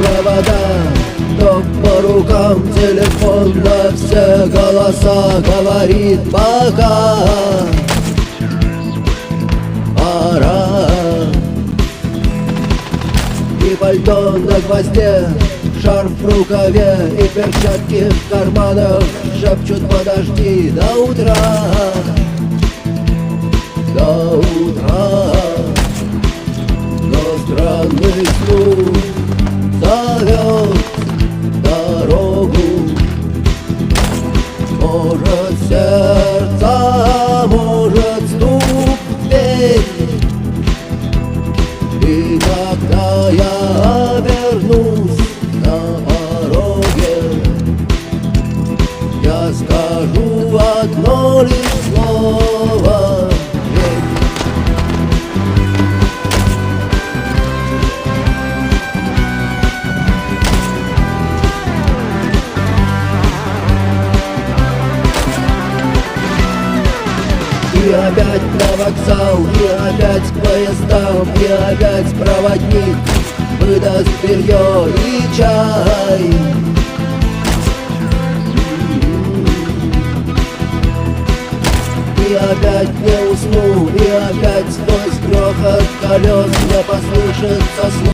провода, ток по рукам, телефон на все голоса говорит пока. Пора. И пальто на гвозде, шарф в рукаве и перчатки в карманах шепчут: подожди до утра, до утра. Но странный звук зовет дорогу. Может сердце, может стук в дверь. И когда я обернусь на пороге, я скажу одно лишь слово: и опять на вокзал, и опять к поездам, и опять проводник выдаст белье и чай. И опять не усну, и опять сквозь грохот колес мне послышится слов.